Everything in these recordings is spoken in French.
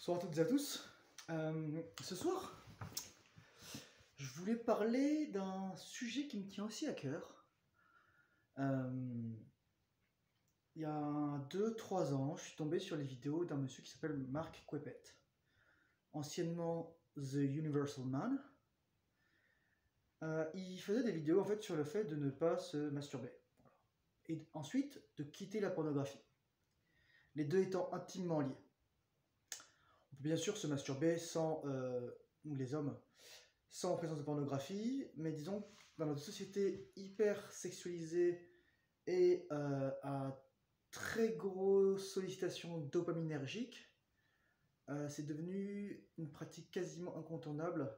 Bonsoir à toutes et à tous. Ce soir, je voulais parler d'un sujet qui me tient aussi à cœur. Il y a 2-3 ans, je suis tombé sur les vidéos d'un monsieur qui s'appelle Mark Quepet, anciennement The Universal Man. Il faisait des vidéos en fait sur le fait de ne pas se masturber. Voilà. Et ensuite de quitter la pornographie. Les deux étant intimement liés. On peut bien sûr se masturber sans, nous les hommes, sans présence de pornographie, mais disons, dans notre société hyper sexualisée et à très grosse sollicitation dopaminergique, c'est devenu une pratique quasiment incontournable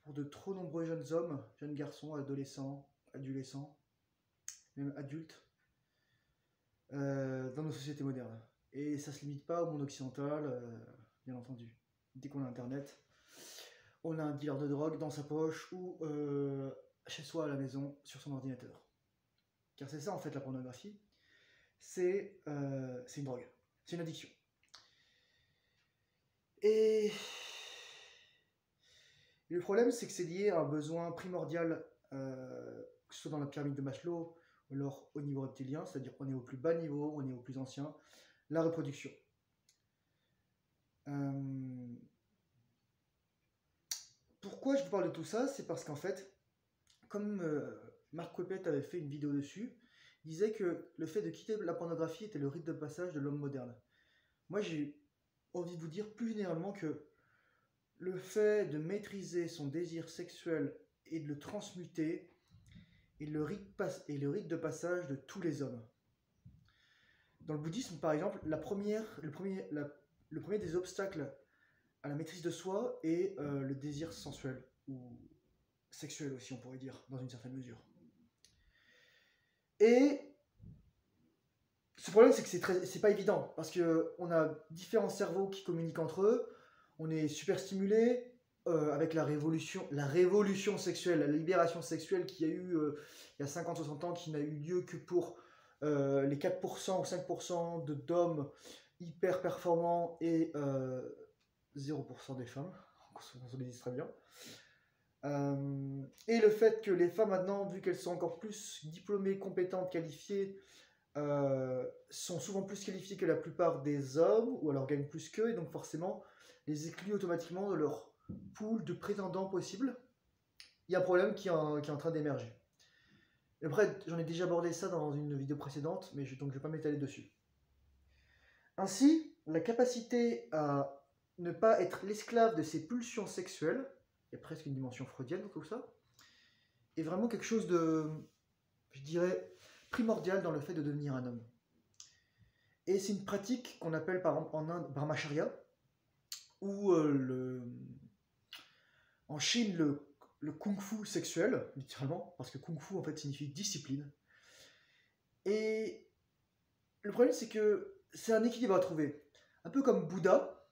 pour de trop nombreux jeunes hommes, jeunes garçons, adolescents, adolescents, même adultes, dans nos sociétés modernes. Et ça ne se limite pas au monde occidental, bien entendu. Dès qu'on a Internet, on a un dealer de drogue dans sa poche ou chez soi à la maison sur son ordinateur. Car c'est ça en fait la pornographie, c'est une drogue, c'est une addiction. Et le problème c'est que c'est lié à un besoin primordial, que ce soit dans la pyramide de Maslow ou alors au niveau reptilien, c'est-à-dire on est au plus bas niveau, on est au plus ancien, la reproduction. Pourquoi je vous parle de tout ça? C'est parce qu'en fait, comme Mark Quepet avait fait une vidéo dessus, il disait que le fait de quitter la pornographie était le rite de passage de l'homme moderne. Moi, j'ai envie de vous dire plus généralement que le fait de maîtriser son désir sexuel et de le transmuter est le rite de passage de tous les hommes. Dans le bouddhisme, par exemple, le premier des obstacles à la maîtrise de soi est le désir sensuel, ou sexuel aussi, on pourrait dire, dans une certaine mesure. Et ce problème, c'est que c'est pas évident, parce qu'on a différents cerveaux qui communiquent entre eux, on est super stimulé avec la révolution sexuelle, la libération sexuelle qu'il y a eu il y a 50-60 ans, qui n'a eu lieu que pour les 4% ou 5% d'hommes hyper performants et 0% des femmes, on se le dit très bien. Et le fait que les femmes maintenant, vu qu'elles sont encore plus diplômées, compétentes, qualifiées, sont souvent plus qualifiées que la plupart des hommes, ou alors gagnent plus qu'eux, et donc forcément les excluent automatiquement de leur pool de prétendants possibles. Il y a un problème qui est en train d'émerger. Après, j'en ai déjà abordé ça dans une vidéo précédente, mais donc je ne vais pas m'étaler dessus. Ainsi, la capacité à ne pas être l'esclave de ses pulsions sexuelles, il y a presque une dimension freudienne dans tout ça, est vraiment quelque chose de, je dirais, primordial dans le fait de devenir un homme. Et c'est une pratique qu'on appelle par exemple en Inde Brahmacharya, ou en Chine le kung-fu sexuel, littéralement, parce que kung-fu en fait signifie discipline. Et le problème c'est que c'est un équilibre à trouver. Un peu comme Bouddha,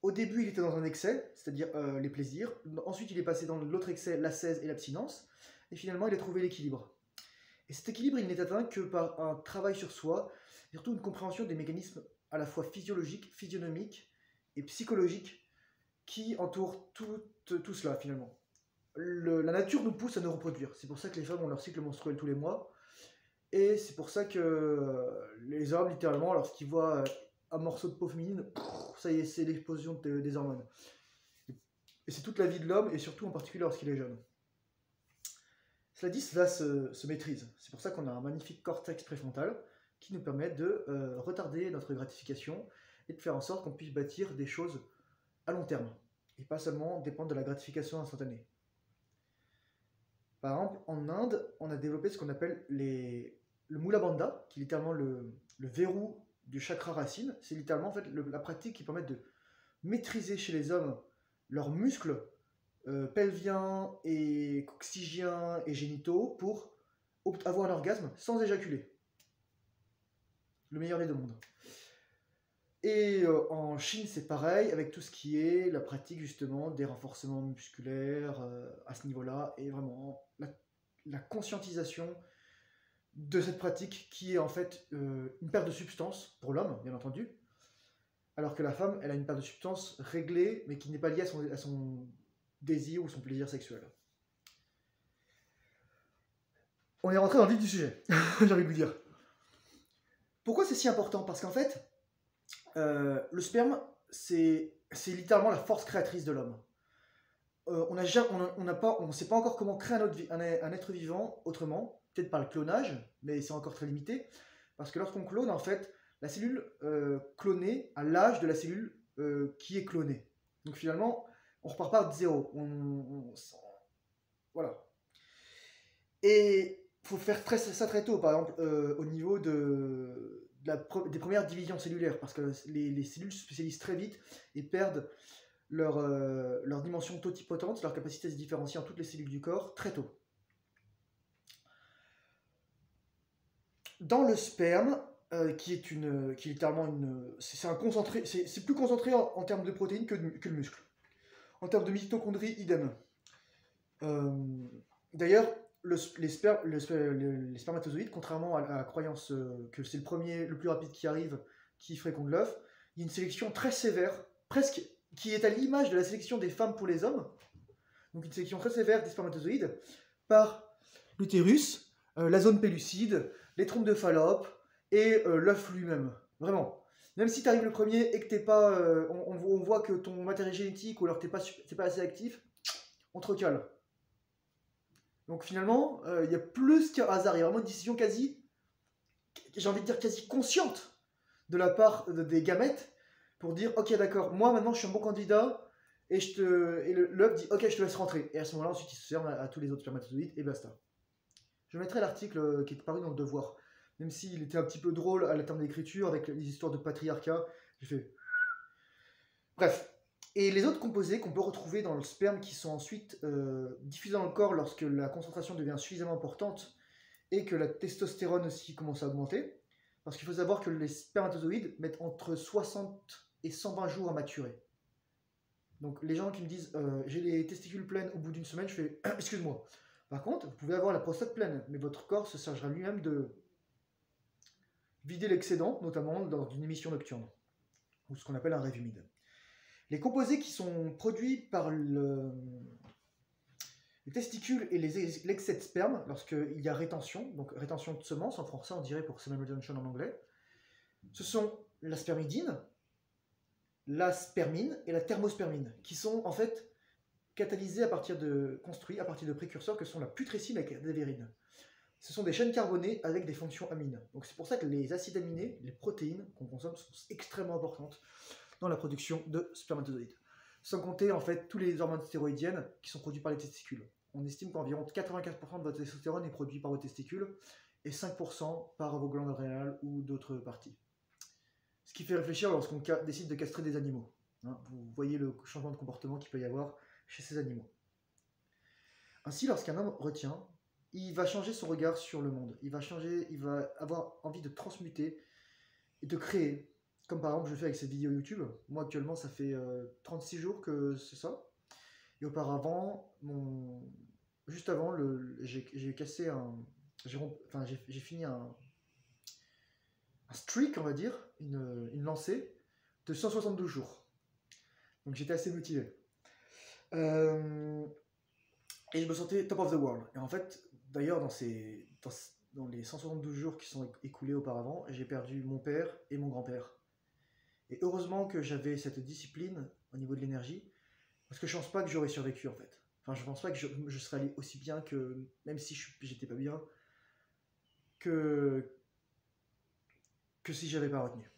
au début il était dans un excès, c'est-à-dire les plaisirs, ensuite il est passé dans l'autre excès, l'ascèse et l'abstinence, et finalement il a trouvé l'équilibre. Et cet équilibre il n'est atteint que par un travail sur soi, surtout une compréhension des mécanismes à la fois physiologiques, physionomiques et psychologiques qui entourent tout cela finalement. La nature nous pousse à nous reproduire, c'est pour ça que les femmes ont leur cycle menstruel tous les mois, et c'est pour ça que les hommes littéralement lorsqu'ils voient un morceau de peau féminine, ça y est, c'est l'explosion des hormones. Et c'est toute la vie de l'homme, et surtout en particulier lorsqu'il est jeune. Cela dit, cela se maîtrise. C'est pour ça qu'on a un magnifique cortex préfrontal qui nous permet de retarder notre gratification et de faire en sorte qu'on puisse bâtir des choses à long terme, et pas seulement dépendre de la gratification instantanée. Par exemple, en Inde, on a développé ce qu'on appelle le Mula Bandha, qui est littéralement le verrou du chakra racine. C'est littéralement en fait, la pratique qui permet de maîtriser chez les hommes leurs muscles pelviens et coccygiens et génitaux pour avoir un orgasme sans éjaculer. Le meilleur des deux mondes. Et en Chine, c'est pareil, avec tout ce qui est la pratique justement des renforcements musculaires à ce niveau-là, et vraiment la conscientisation de cette pratique qui est en fait une perte de substance pour l'homme, bien entendu, alors que la femme, elle a une part de substance réglée, mais qui n'est pas liée à son désir ou son plaisir sexuel. On est rentré dans le vif du sujet, j'ai envie de vous dire. Pourquoi c'est si important? Parce qu'en fait, le sperme, c'est littéralement la force créatrice de l'homme. On ne sait pas encore comment créer un être vivant autrement, peut-être par le clonage, mais c'est encore très limité, parce que lorsqu'on clone, en fait, la cellule clonée a l'âge de la cellule qui est clonée. Donc finalement, on repart pas de zéro. Voilà. Et il faut faire ça très tôt, par exemple, au niveau des premières divisions cellulaires, parce que les cellules se spécialisent très vite et perdent leur dimension totipotente, leur capacité à se différencier en toutes les cellules du corps, très tôt. Dans le sperme, qui est littéralement c'est un concentré, c'est plus concentré en termes de protéines que le muscle. En termes de mitochondries, idem. D'ailleurs, les spermatozoïdes, contrairement à la croyance que c'est le plus rapide qui arrive, qui féconde l'œuf, il y a une sélection très sévère, presque, qui est à l'image de la sélection des femmes pour les hommes. Donc une sélection très sévère des spermatozoïdes par l'utérus, la zone pellucide, les trompes de Fallope et l'œuf lui-même. Vraiment. Même si tu arrives le premier et que t'es pas, on voit que ton matériel génétique ou alors t'es pas assez actif, on te recale. Donc finalement, il y a plus qu'un hasard, il y a vraiment une décision j'ai envie de dire quasi consciente de la part des gamètes pour dire ok d'accord, moi maintenant je suis un bon candidat et l'œuf dit ok je te laisse rentrer. Et à ce moment-là ensuite il se ferme à tous les autres spermatozoïdes et basta. Je mettrai l'article qui est paru dans le Devoir, même s'il était un petit peu drôle à la terme d'écriture avec les histoires de patriarcat. J'ai fait. Bref. Et les autres composés qu'on peut retrouver dans le sperme qui sont ensuite diffusés dans le corps lorsque la concentration devient suffisamment importante et que la testostérone aussi commence à augmenter. Parce qu'il faut savoir que les spermatozoïdes mettent entre 60 et 120 jours à maturer. Donc les gens qui me disent j'ai les testicules pleines au bout d'une semaine, je fais excuse-moi. Par contre, vous pouvez avoir la prostate pleine, mais votre corps se chargera lui-même de vider l'excédent, notamment dans une émission nocturne, ou ce qu'on appelle un rêve humide. Les composés qui sont produits par les testicules et l'excès de sperme, lorsqu'il y a rétention, donc rétention de semences, en français on dirait pour semen retention en anglais, ce sont la spermidine, la spermine et la thermospermine, qui sont en fait construits à partir de précurseurs que sont la putrécine et la cadavérine. Ce sont des chaînes carbonées avec des fonctions amines. Donc c'est pour ça que les acides aminés, les protéines qu'on consomme sont extrêmement importantes dans la production de spermatozoïdes. Sans compter en fait tous les hormones stéroïdiennes qui sont produites par les testicules. On estime qu'environ 84% de votre testostérone est produit par vos testicules et 5% par vos glandes rénales ou d'autres parties. Ce qui fait réfléchir lorsqu'on décide de castrer des animaux. Hein, vous voyez le changement de comportement qu'il peut y avoir chez ces animaux. Ainsi, lorsqu'un homme retient, il va changer son regard sur le monde. Il va avoir envie de transmuter et de créer. Comme par exemple, je le fais avec cette vidéo YouTube. Moi, actuellement, ça fait 36 jours que c'est ça. Et auparavant, juste avant, j'ai cassé j'ai fini un streak, on va dire, une lancée de 172 jours. Donc j'étais assez motivé. Et je me sentais top of the world. Et en fait, d'ailleurs, dans les 172 jours qui sont écoulés auparavant, j'ai perdu mon père et mon grand-père. Et heureusement que j'avais cette discipline au niveau de l'énergie, parce que je pense pas que j'aurais survécu en fait. Enfin, je pense pas que je serais allé aussi bien que, même si j'étais pas bien, que si j'avais pas retenu.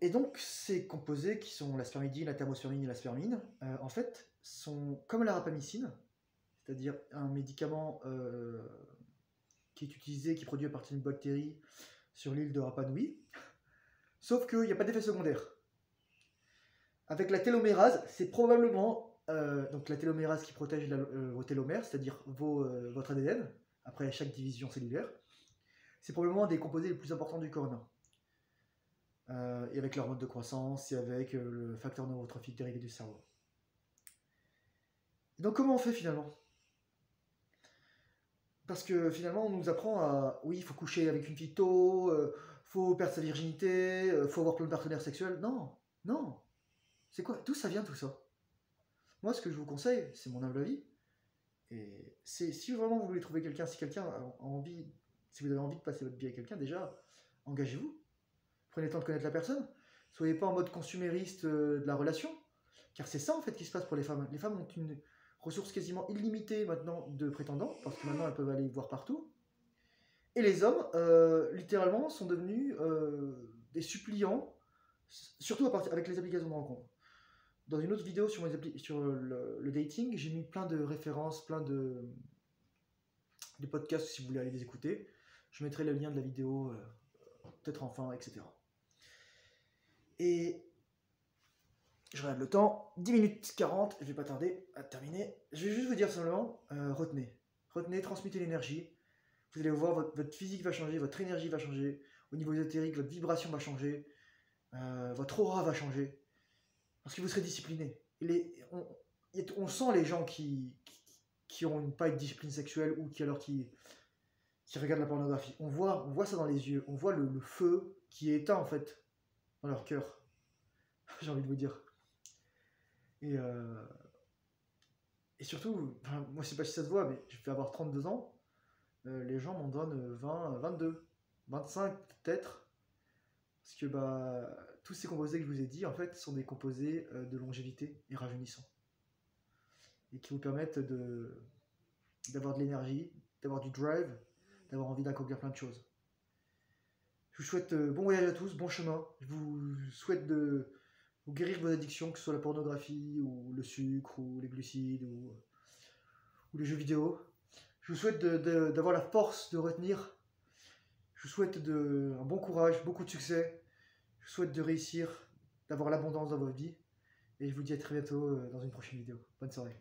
Et donc, ces composés qui sont la spermidine, la thermospermine et la spermine, en fait, sont comme la rapamycine, c'est-à-dire un médicament qui est utilisé, qui est produit à partir d'une bactérie sur l'île de Rapa Nui, sauf qu'il n'y a pas d'effet secondaire. Avec la télomérase, c'est probablement donc la télomérase qui protège vos télomères, c'est-à-dire votre ADN, après chaque division cellulaire, c'est probablement un des composés les plus importants du corps humain. Et avec l'hormone de croissance et avec le facteur neurotrophique dérivé du cerveau. Et donc comment on fait finalement? Parce que finalement on nous apprend à oui il faut coucher avec une fille tôt, faut perdre sa virginité, faut avoir plein de partenaires sexuels. Non, non. C'est quoi? D'où ça vient tout ça? Moi, ce que je vous conseille, c'est mon humble avis. Et c'est si vraiment vous voulez trouver quelqu'un, si quelqu'un a envie, si vous avez envie de passer votre vie avec quelqu'un, déjà, engagez-vous. Prenez le temps de connaître la personne. Soyez pas en mode consumériste de la relation. Car c'est ça en fait qui se passe pour les femmes. Les femmes ont une ressource quasiment illimitée maintenant de prétendants, parce que maintenant elles peuvent aller voir partout. Et les hommes, littéralement, sont devenus des suppliants, surtout avec les applications de rencontre. Dans une autre vidéo sur le dating, j'ai mis plein de références, plein de podcasts si vous voulez aller les écouter. Je mettrai le lien de la vidéo, peut-être en fin, etc. Et je regarde le temps, 10 minutes 40, je vais pas tarder à terminer. Je vais juste vous dire simplement, retenez, transmettez l'énergie. Vous allez voir, votre physique va changer, votre énergie va changer. Au niveau ésotérique, votre vibration va changer. Votre aura va changer. Parce que vous serez discipliné. On sent les gens qui ont pas de discipline sexuelle ou qui regardent la pornographie. On voit ça dans les yeux. On voit le feu qui est éteint en fait dans leur cœur. J'ai envie de vous dire. Et surtout, moi je sais pas si ça se voit, mais je vais avoir 32 ans. Les gens m'en donnent 20, 22, 25 peut-être. Parce que tous ces composés que je vous ai dit, en fait, sont des composés de longévité et rajeunissants. Et qui vous permettent d'avoir de l'énergie, d'avoir du drive, d'avoir envie d'accomplir plein de choses. Je vous souhaite bon voyage à tous, bon chemin. Je vous souhaite de vous guérir vos addictions, que ce soit la pornographie, ou le sucre, ou les glucides, ou les jeux vidéo. Je vous souhaite d'avoir la force de retenir. Je vous souhaite un bon courage, beaucoup de succès. Je vous souhaite de réussir, d'avoir l'abondance dans votre vie. Et je vous dis à très bientôt dans une prochaine vidéo. Bonne soirée.